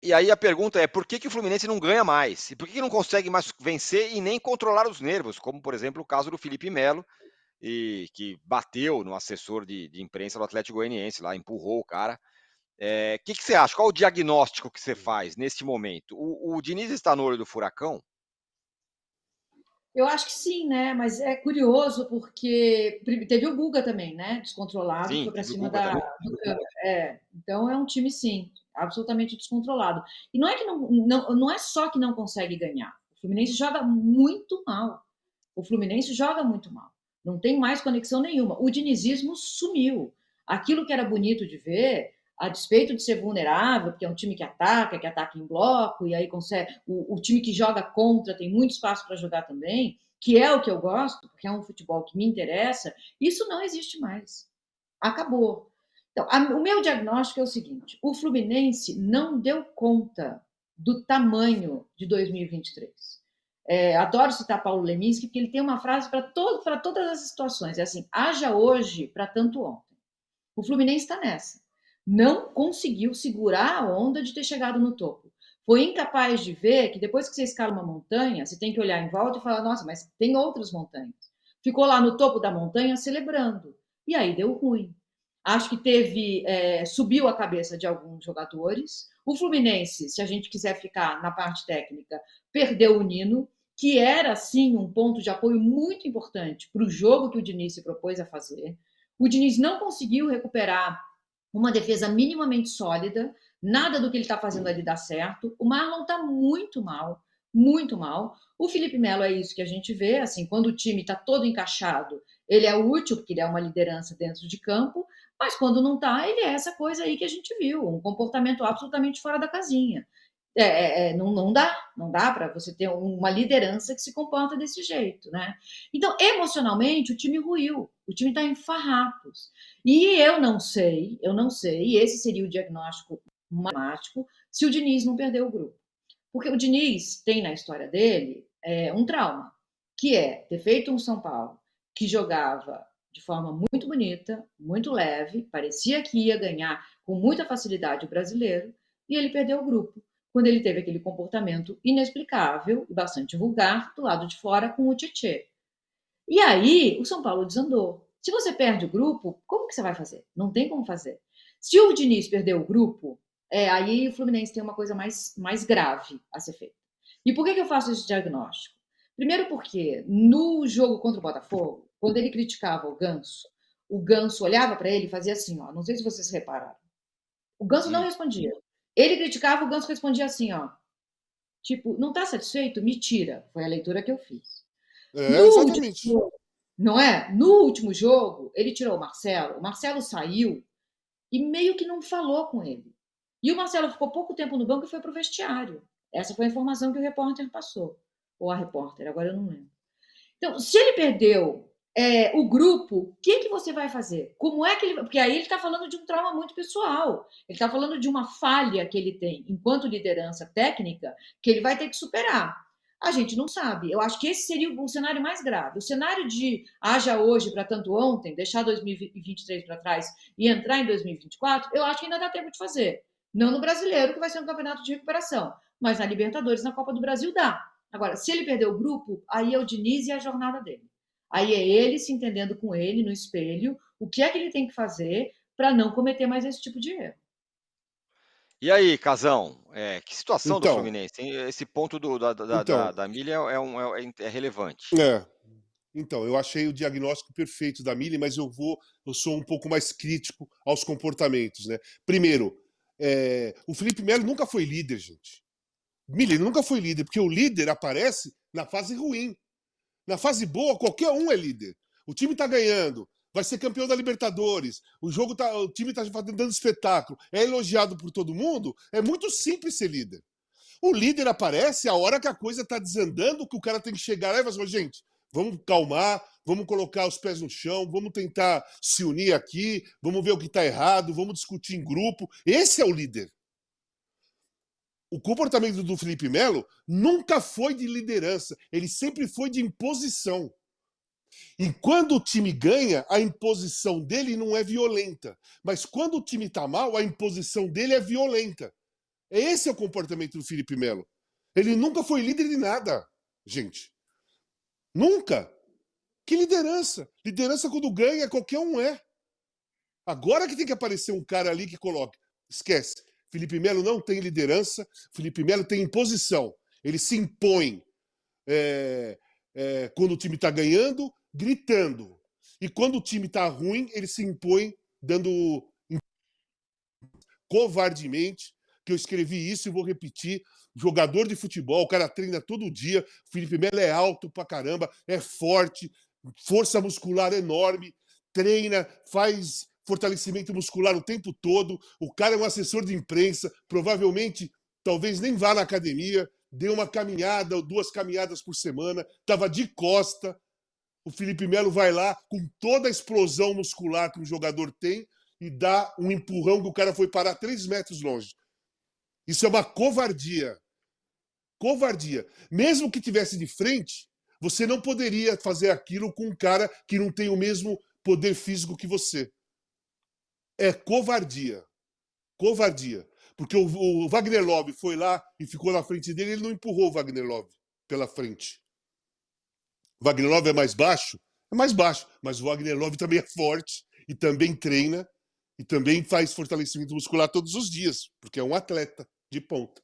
E aí a pergunta é, por que que o Fluminense não ganha mais? E por que que não consegue mais vencer e nem controlar os nervos? Como, por exemplo, o caso do Felipe Melo, e que bateu no assessor de imprensa do Atlético Goianiense lá, empurrou o cara. Que você acha? Qual o diagnóstico que você faz neste momento? O Diniz está no olho do furacão? Eu acho que sim, né? Mas é curioso porque teve o Guga também, né? Descontrolado, que Sim, foi para teve o cima Guga da também. do Câmara. Então é um time sim, absolutamente descontrolado. E não é que não é só que não consegue ganhar. O Fluminense joga muito mal. O Fluminense joga muito mal. Não tem mais conexão nenhuma. O dinizismo sumiu. Aquilo que era bonito de ver, a despeito de ser vulnerável, porque é um time que ataca em bloco, e aí consegue. O time que joga contra tem muito espaço para jogar também, que é o que eu gosto, porque é um futebol que me interessa, isso não existe mais. Acabou. Então, o meu diagnóstico é o seguinte: o Fluminense não deu conta do tamanho de 2023. Adoro citar Paulo Leminski, porque ele tem uma frase para todas as situações. É assim: haja hoje para tanto ontem. O Fluminense está nessa. Não conseguiu segurar a onda de ter chegado no topo. Foi incapaz de ver que depois que você escala uma montanha, você tem que olhar em volta e falar: nossa, mas tem outras montanhas. Ficou lá no topo da montanha celebrando. E aí deu ruim. Acho que subiu a cabeça de alguns jogadores. O Fluminense, se a gente quiser ficar na parte técnica, perdeu o Nino, que era sim um ponto de apoio muito importante para o jogo que o Diniz se propôs a fazer. O Diniz não conseguiu recuperar uma defesa minimamente sólida, nada do que ele está fazendo ali dá certo. O Marlon está muito mal, muito mal. O Felipe Melo é isso que a gente vê, assim, quando o time está todo encaixado, ele é útil, porque ele é uma liderança dentro de campo, mas quando não está, ele é essa coisa aí que a gente viu, um comportamento absolutamente fora da casinha. Não dá para você ter uma liderança que se comporta desse jeito, né? Então, emocionalmente, o time ruiu, o time está em farrapos. E eu não sei, e esse seria o diagnóstico matemático, se o Diniz não perdeu o grupo. Porque o Diniz tem na história dele um trauma, que é ter feito um São Paulo que jogava de forma muito bonita, muito leve, parecia que ia ganhar com muita facilidade o brasileiro, e ele perdeu o grupo quando ele teve aquele comportamento inexplicável e bastante vulgar do lado de fora com o Tietê. E aí o São Paulo desandou. Se você perde o grupo, como que você vai fazer? Não tem como fazer. Se o Diniz perdeu o grupo, aí o Fluminense tem uma coisa mais grave a ser feita. E por que eu faço esse diagnóstico? Primeiro porque no jogo contra o Botafogo, quando ele criticava o Ganso olhava para ele e fazia assim, ó, não sei se vocês repararam. O Ganso não Hum. respondia. Ele criticava, o Ganso respondia assim, ó, tipo, não tá satisfeito? Me tira. Foi a leitura que eu fiz. No último Exatamente. jogo, não é? No último jogo, ele tirou o Marcelo saiu e meio que não falou com ele. E o Marcelo ficou pouco tempo no banco e foi para o vestiário. Essa foi a informação que o repórter passou. Ou a repórter, agora eu não lembro. Então, se ele perdeu o grupo, o que você vai fazer? Como é que ele. Porque aí ele está falando de um trauma muito pessoal. Ele está falando de uma falha que ele tem enquanto liderança técnica que ele vai ter que superar. A gente não sabe. Eu acho que esse seria o cenário mais grave. O cenário de haja hoje para tanto ontem, deixar 2023 para trás e entrar em 2024, eu acho que ainda dá tempo de fazer. Não no brasileiro, que vai ser um campeonato de recuperação, mas na Libertadores, na Copa do Brasil, dá. Agora, se ele perder o grupo, aí é o Diniz e a jornada dele. Aí é ele se entendendo com ele no espelho, o que é que ele tem que fazer para não cometer mais esse tipo de erro. E aí, Casão, que situação do Então, Fluminense, hein? Esse ponto então, da Milha é relevante. é, então, eu achei o diagnóstico perfeito da Mili, mas eu sou um pouco mais crítico aos comportamentos, né? Primeiro, o Felipe Melo nunca foi líder, gente. Mili nunca foi líder, porque o líder aparece na fase ruim. Na fase boa, qualquer um é líder. O time tá ganhando, vai ser campeão da Libertadores, o time tá dando espetáculo, é elogiado por todo mundo, é muito simples ser líder. O líder aparece a hora que a coisa tá desandando, que o cara tem que chegar lá e falar assim, gente, vamos calmar, vamos colocar os pés no chão, vamos tentar se unir aqui, vamos ver o que tá errado, vamos discutir em grupo. Esse é o líder. O comportamento do Felipe Melo nunca foi de liderança, ele sempre foi de imposição. E quando o time ganha, a imposição dele não é violenta. Mas quando o time tá mal, a imposição dele é violenta. Esse é o comportamento do Felipe Melo. Ele nunca foi líder de nada, gente. Nunca. Que liderança? Liderança quando ganha, qualquer um é. Agora que tem que aparecer um cara ali que coloque. Esquece. Felipe Melo não tem liderança. Felipe Melo tem imposição. Ele se impõe quando o time está ganhando, gritando. E quando o time está ruim, ele se impõe dando covardemente, que eu escrevi isso e vou repetir. Jogador de futebol, o cara treina todo dia. O Felipe Melo é alto pra caramba, é forte, força muscular enorme, treina, faz fortalecimento muscular o tempo todo. O cara é um assessor de imprensa, provavelmente, talvez nem vá na academia, deu uma caminhada ou 2 caminhadas por semana, estava de costa. O Felipe Melo vai lá com toda a explosão muscular que um jogador tem e dá um empurrão que o cara foi parar 3 metros longe. Isso é uma covardia. Covardia. Mesmo que tivesse de frente, você não poderia fazer aquilo com um cara que não tem o mesmo poder físico que você. É covardia. Covardia. Porque o Wagner Love foi lá e ficou na frente dele, ele não empurrou o Wagner Love pela frente. O Wagner Love é mais baixo? É mais baixo. Mas o Wagner Love também é forte e também treina e também faz fortalecimento muscular todos os dias, porque é um atleta de ponta.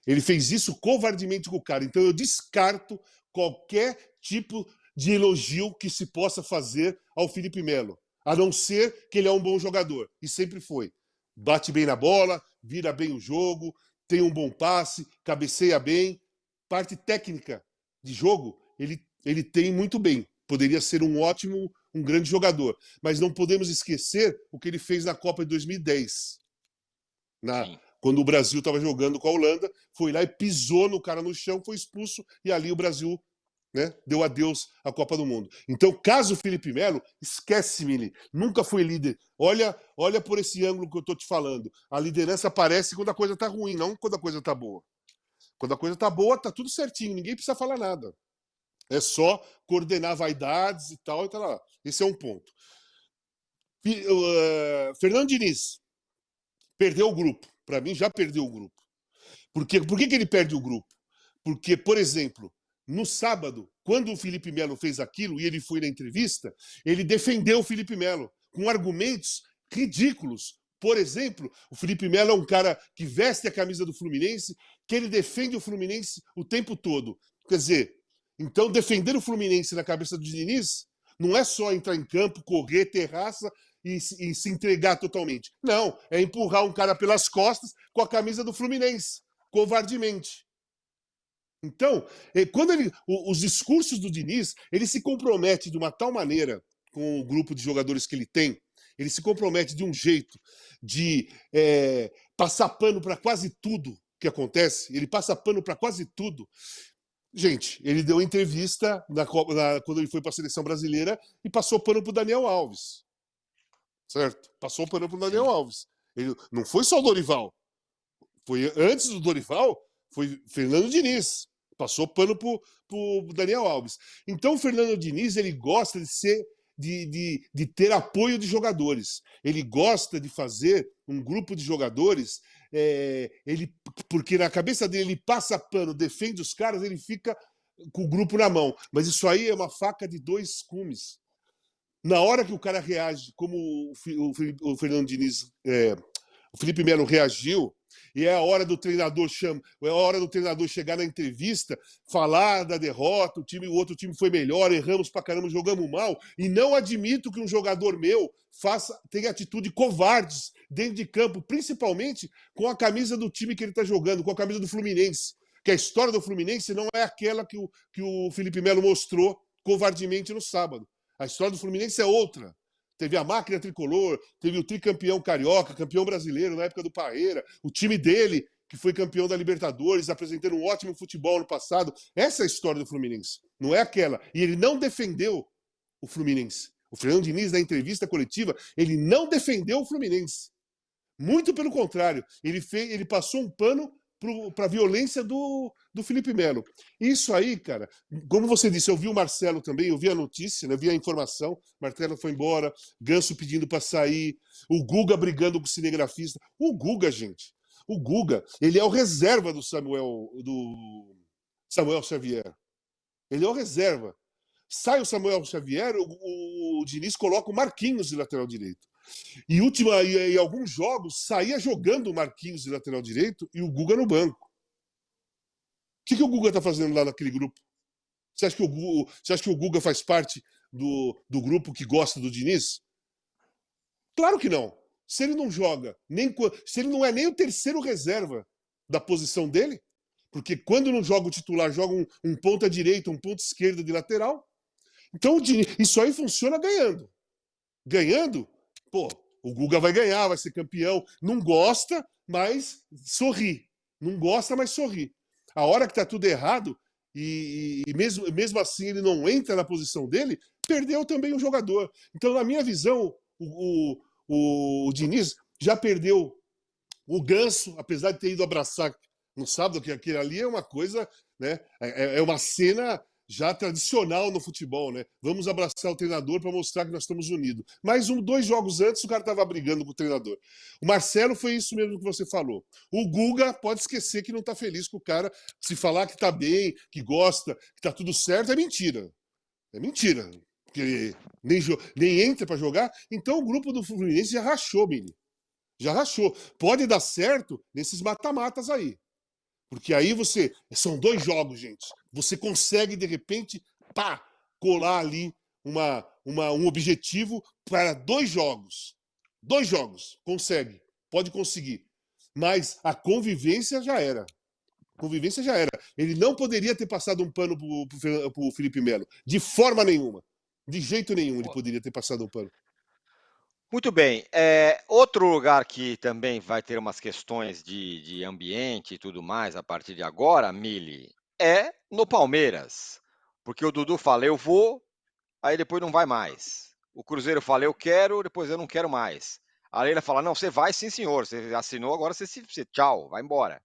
Ele fez isso covardemente com o cara. Então eu descarto qualquer tipo de elogio que se possa fazer ao Felipe Melo, a não ser que ele é um bom jogador. E sempre foi. Bate bem na bola, vira bem o jogo, tem um bom passe, cabeceia bem. Parte técnica de jogo, ele tem muito bem. Poderia ser um grande jogador. Mas não podemos esquecer o que ele fez na Copa de 2010. Quando o Brasil estava jogando com a Holanda, foi lá e pisou no cara no chão, foi expulso, e ali o Brasil, né, deu adeus à Copa do Mundo. Então, caso o Felipe Melo, esquece, Mili, nunca foi líder. Olha por esse ângulo que eu estou te falando. A liderança aparece quando a coisa está ruim, não quando a coisa está boa. Quando a coisa está boa, está tudo certinho, ninguém precisa falar nada. É só coordenar vaidades e tal. E tal. Esse é um ponto. Fernando Diniz perdeu o grupo. Para mim, já perdeu o grupo. Por que ele perde o grupo? Porque, por exemplo, no sábado, quando o Felipe Melo fez aquilo e ele foi na entrevista, ele defendeu o Felipe Melo com argumentos ridículos. Por exemplo, o Felipe Melo é um cara que veste a camisa do Fluminense, que ele defende o Fluminense o tempo todo. Quer dizer, então defender o Fluminense na cabeça do Diniz não é só entrar em campo, correr, ter raça e se entregar totalmente. Não, é empurrar um cara pelas costas com a camisa do Fluminense, covardemente. Então, quando os discursos do Diniz, ele se compromete de uma tal maneira com o grupo de jogadores que ele tem, ele se compromete de um jeito de passar pano para quase tudo que acontece, ele passa pano para quase tudo. Gente, ele deu entrevista quando ele foi para a seleção brasileira e passou pano para o Daniel Alves. Certo? Passou pano para o Daniel Alves. Ele, não foi só o Dorival. Foi antes do Dorival, foi Fernando Diniz. Passou pano para o Daniel Alves. Então, o Fernando Diniz, ele gosta de ter apoio de jogadores. Ele gosta de fazer um grupo de jogadores, porque na cabeça dele ele passa pano, defende os caras, ele fica com o grupo na mão. Mas isso aí é uma faca de 2 gumes. Na hora que o cara reage, como o Fernando Diniz, o Felipe Melo reagiu, e é a hora do treinador chegar na entrevista, falar da derrota, o outro time foi melhor, erramos pra caramba, jogamos mal, e não admito que um jogador meu tenha atitude covardes dentro de campo, principalmente com a camisa do time que ele está jogando, com a camisa do Fluminense. Que a história do Fluminense não é aquela que o Felipe Melo mostrou covardemente no sábado. A história do Fluminense é outra. Teve a máquina tricolor, teve o tricampeão carioca, campeão brasileiro na época do Parreira, o time dele, que foi campeão da Libertadores, apresentando um ótimo futebol no passado. Essa é a história do Fluminense, não é aquela. E ele não defendeu o Fluminense. O Fernando Diniz, na entrevista coletiva, ele não defendeu o Fluminense. Muito pelo contrário, ele passou um pano para a violência do Felipe Melo. Isso aí, cara, como você disse, eu vi o Marcelo também, eu vi a notícia, né, eu vi a informação, Marcelo foi embora, Ganso pedindo para sair, o Guga brigando com o cinegrafista. O Guga, gente, O Guga, ele é o reserva do Samuel Xavier. Ele é o reserva. Sai o Samuel Xavier, o Diniz coloca o Marquinhos de lateral direito. E em alguns jogos, saía jogando o Marquinhos de lateral direito e o Guga no banco. O que o Guga está fazendo lá naquele grupo? Você acha que o Guga faz parte do grupo que gosta do Diniz? Claro que não. Se ele não joga, se ele não é nem o terceiro reserva da posição dele, porque quando não joga o titular, joga um ponta direita, um ponta esquerda de lateral. Então, isso aí funciona ganhando. Ganhando, pô, o Guga vai ganhar, vai ser campeão. Não gosta, mas sorri. Não gosta, mas sorri. A hora que tá tudo errado, e mesmo assim ele não entra na posição dele, perdeu também o jogador. Então, na minha visão, o Diniz já perdeu o Ganso, apesar de ter ido abraçar no sábado, que aquele ali é uma coisa, né? É uma cena já tradicional no futebol, né? Vamos abraçar o treinador para mostrar que nós estamos unidos. Mas 2 jogos antes o cara estava brigando com o treinador. O Marcelo foi isso mesmo que você falou. O Guga pode esquecer que não está feliz com o cara. Se falar que está bem, que gosta, que está tudo certo, é mentira. É mentira. Porque nem entra para jogar. Então o grupo do Fluminense já rachou, Mini. Já rachou. Pode dar certo nesses mata-matas aí. Porque aí são 2 jogos, gente. Você consegue, de repente, colar ali um objetivo para 2 jogos. 2 jogos. Consegue. Pode conseguir. Mas a convivência já era. Convivência já era. Ele não poderia ter passado um pano pro Felipe Melo. De forma nenhuma. De jeito nenhum ele poderia ter passado um pano. Muito bem. Outro lugar que também vai ter umas questões de ambiente e tudo mais a partir de agora, Mili, é no Palmeiras. Porque o Dudu fala, eu vou, aí depois não vai mais. O Cruzeiro fala, eu quero, depois eu não quero mais. A Leila fala, não, você vai sim, senhor. Você assinou, agora você tchau, vai embora.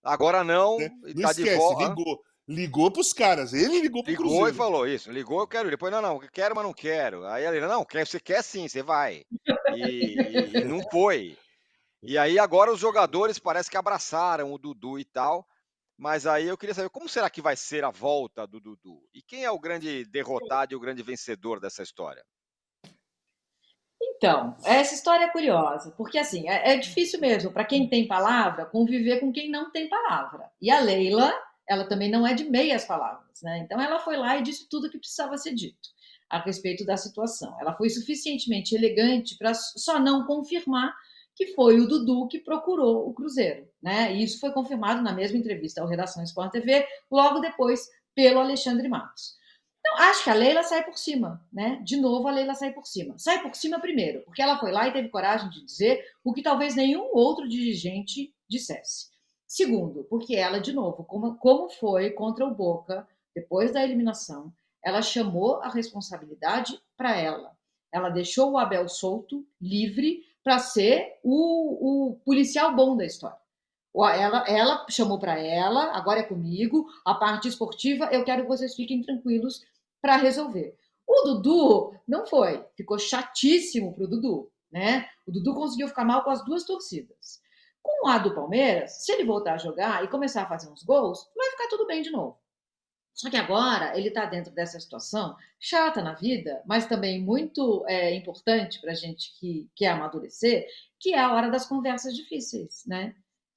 Agora não, e Não tá de esquece, volta. ligou pros caras. Ele ligou pro Cruzeiro. Ligou e falou isso. Ligou, eu quero ir. Depois, não, quero, mas não quero. Aí a Leila, não, você quer sim, você vai. E não foi. E aí agora os jogadores parece que abraçaram o Dudu e tal. Mas aí eu queria saber como será que vai ser a volta do Dudu? E quem é o grande derrotado e o grande vencedor dessa história? Então, essa história é curiosa, porque assim, é difícil mesmo para quem tem palavra conviver com quem não tem palavra. E a Leila, ela também não é de meias palavras, né? Então ela foi lá e disse tudo o que precisava ser dito a respeito da situação. Ela foi suficientemente elegante para só não confirmar que foi o Dudu que procurou o Cruzeiro, né? E isso foi confirmado na mesma entrevista ao Redação Sport TV, logo depois pelo Alexandre Matos. Então, acho que a Leila sai por cima, né? De novo, a Leila sai por cima. Sai por cima primeiro, porque ela foi lá e teve coragem de dizer o que talvez nenhum outro dirigente dissesse. Segundo, porque ela, de novo, como foi contra o Boca, depois da eliminação, ela chamou a responsabilidade para ela. Ela deixou o Abel solto, livre, para ser o policial bom da história. Ela chamou para ela, agora é comigo, a parte esportiva, eu quero que vocês fiquem tranquilos para resolver. O Dudu não foi, ficou chatíssimo para o Dudu, né? O Dudu conseguiu ficar mal com as 2 torcidas. Com o lado do Palmeiras, se ele voltar a jogar e começar a fazer uns gols, vai ficar tudo bem de novo. Só que agora ele está dentro dessa situação chata na vida, mas também muito importante para a gente que quer amadurecer, que é a hora das conversas difíceis, né?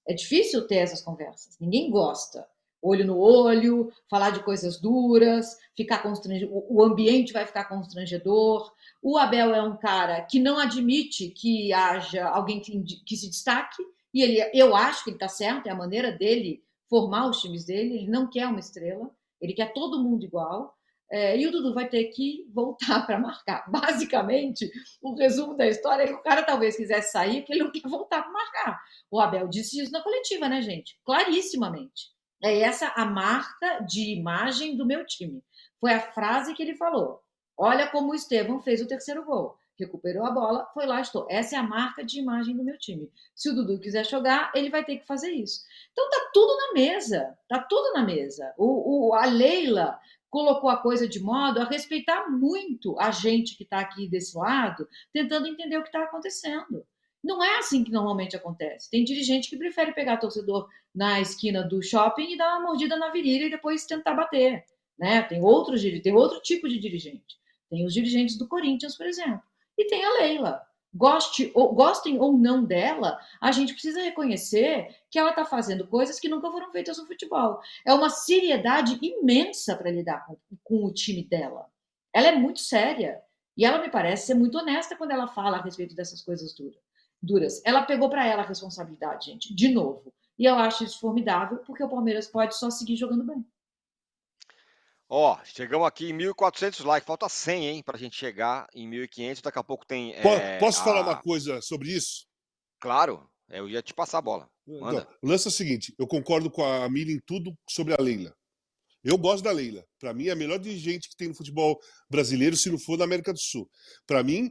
É difícil ter essas conversas, ninguém gosta. Olho no olho, falar de coisas duras, ficar constrangido, o ambiente vai ficar constrangedor. O Abel é um cara que não admite que haja alguém que se destaque, e eu acho que ele está certo, é a maneira dele formar os times dele, ele não quer uma estrela, ele quer todo mundo igual. E o Dudu vai ter que voltar para marcar. Basicamente, o resumo da história é que o cara talvez quisesse sair porque ele não quer voltar para marcar. O Abel disse isso na coletiva, né, gente? Clarissimamente. É essa a marca de imagem do meu time. Foi a frase que ele falou. Olha como o Estevão fez o 3º gol. Recuperou a bola, foi lá, estou. Essa é a marca de imagem do meu time. Se o Dudu quiser jogar, ele vai ter que fazer isso. Então tá tudo na mesa. Tá tudo na mesa. A Leila colocou a coisa de modo a respeitar muito a gente que está aqui desse lado, tentando entender o que está acontecendo. Não é assim que normalmente acontece. Tem dirigente que prefere pegar torcedor na esquina do shopping e dar uma mordida na virilha e depois tentar bater, né? Tem outro tipo de dirigente. Tem os dirigentes do Corinthians, por exemplo. E tem a Leila. Gostem ou não dela, a gente precisa reconhecer que ela está fazendo coisas que nunca foram feitas no futebol. É uma seriedade imensa para lidar com o time dela. Ela é muito séria. E ela me parece ser muito honesta quando ela fala a respeito dessas coisas duras. Ela pegou para ela a responsabilidade, gente, de novo. E eu acho isso formidável, porque o Palmeiras pode só seguir jogando bem. Ó, chegamos aqui em 1.400 likes, falta 100, hein, pra gente chegar em 1.500, daqui a pouco tem Posso falar uma coisa sobre isso? Claro, eu ia te passar a bola, manda. Então, o lance é o seguinte, eu concordo com a Mili em tudo sobre a Leila. Eu gosto da Leila. Para mim, é a melhor dirigente que tem no futebol brasileiro, se não for da América do Sul. Para mim,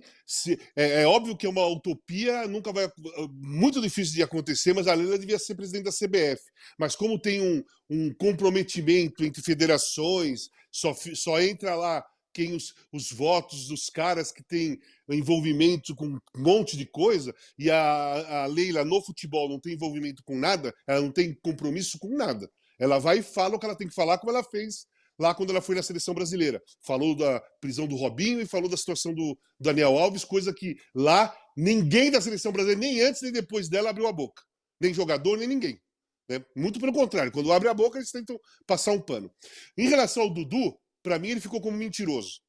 é óbvio que é uma utopia, nunca vai. Muito difícil de acontecer, mas a Leila devia ser presidente da CBF. Mas como tem um comprometimento entre federações, só entra lá quem os votos dos caras que têm envolvimento com um monte de coisa, e a Leila no futebol não tem envolvimento com nada, ela não tem compromisso com nada. Ela vai e fala o que ela tem que falar, como ela fez lá quando ela foi na seleção brasileira. Falou da prisão do Robinho e falou da situação do Daniel Alves, coisa que lá ninguém da seleção brasileira, nem antes nem depois dela, abriu a boca. Nem jogador, nem ninguém. Né? Muito pelo contrário, quando abre a boca, eles tentam passar um pano. Em relação ao Dudu, para mim ele ficou como mentiroso.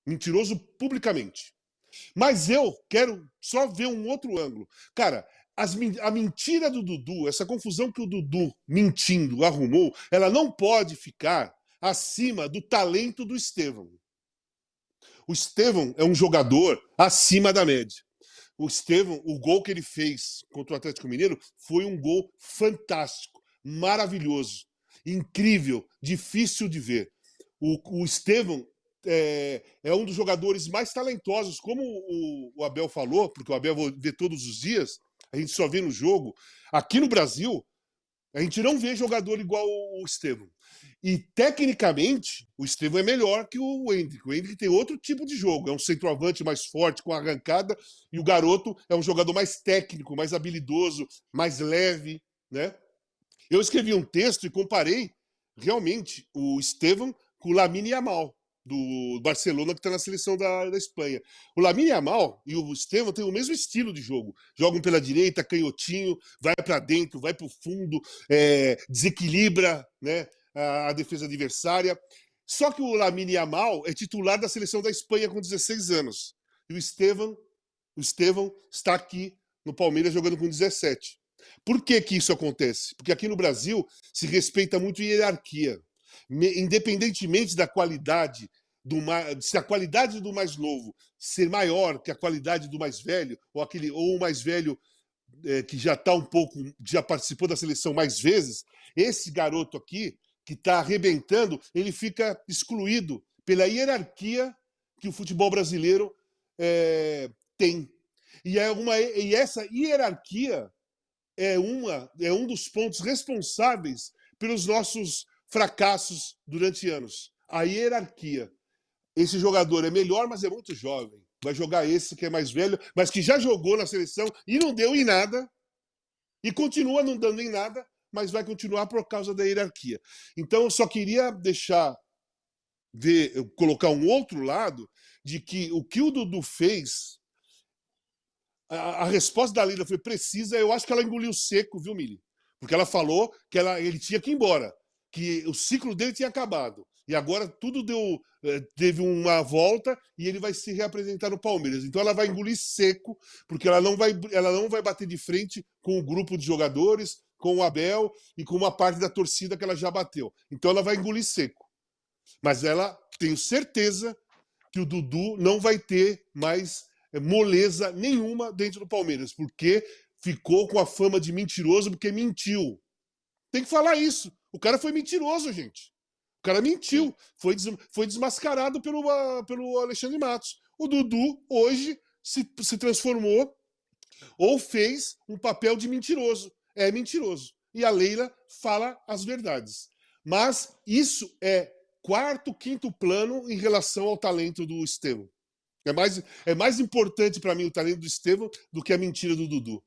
Mentiroso publicamente. Mas eu quero só ver um outro ângulo. Cara, a mentira do Dudu, essa confusão que o Dudu, mentindo, arrumou, ela não pode ficar acima do talento do Estevão. O Estevão é um jogador acima da média. O Estevão, o gol que ele fez contra o Atlético Mineiro foi um gol fantástico, maravilhoso, incrível, difícil de ver. O Estevão é um dos jogadores mais talentosos, como o Abel falou, porque o Abel vê todos os dias, a gente só vê no jogo. Aqui no Brasil, a gente não vê jogador igual o Estevão. E, tecnicamente, o Estevão é melhor que o Endrick. O Endrick tem outro tipo de jogo. É um centroavante mais forte, com arrancada, e o garoto é um jogador mais técnico, mais habilidoso, mais leve, né? Eu escrevi um texto e comparei, realmente, o Estevão com o Lamine Yamal, do Barcelona, que está na seleção da Espanha. O Lamine Yamal e o Estevão têm o mesmo estilo de jogo. Jogam pela direita, canhotinho, vai para dentro, vai para o fundo, desequilibra, né, a defesa adversária. Só que o Lamine Yamal é titular da seleção da Espanha com 16 anos. E o Estevão está aqui no Palmeiras jogando com 17. Por que isso acontece? Porque aqui no Brasil se respeita muito a hierarquia. Independentemente da qualidade, se a qualidade do mais novo ser maior que a qualidade do mais velho, ou o mais velho que já está um pouco, já participou da seleção mais vezes, esse garoto aqui, que está arrebentando, ele fica excluído pela hierarquia que o futebol brasileiro tem. E essa hierarquia é um dos pontos responsáveis pelos nossos fracassos durante anos. A hierarquia. Esse jogador é melhor, mas é muito jovem. Vai jogar esse que é mais velho, mas que já jogou na seleção e não deu em nada, e continua não dando em nada, mas vai continuar por causa da hierarquia. Então, eu só queria colocar um outro lado de que o que o Dudu fez, a resposta da Leila foi precisa, eu acho que ela engoliu seco, viu, Mili? Porque ela falou que ele tinha que ir embora, que o ciclo dele tinha acabado. E agora tudo teve uma volta e ele vai se reapresentar no Palmeiras. Então ela vai engolir seco, porque ela não vai bater de frente com o grupo de jogadores, com o Abel e com uma parte da torcida que ela já bateu. Então ela vai engolir seco. Mas tenho certeza que o Dudu não vai ter mais moleza nenhuma dentro do Palmeiras, porque ficou com a fama de mentiroso, porque mentiu. Tem que falar isso. O cara foi mentiroso, gente. O cara mentiu. Foi desmascarado pelo Alexandre Matos. O Dudu, hoje, se transformou ou fez um papel de mentiroso. É mentiroso. E a Leila fala as verdades. Mas isso é quarto, quinto plano em relação ao talento do Estevão. É mais importante para mim o talento do Estevão do que a mentira do Dudu.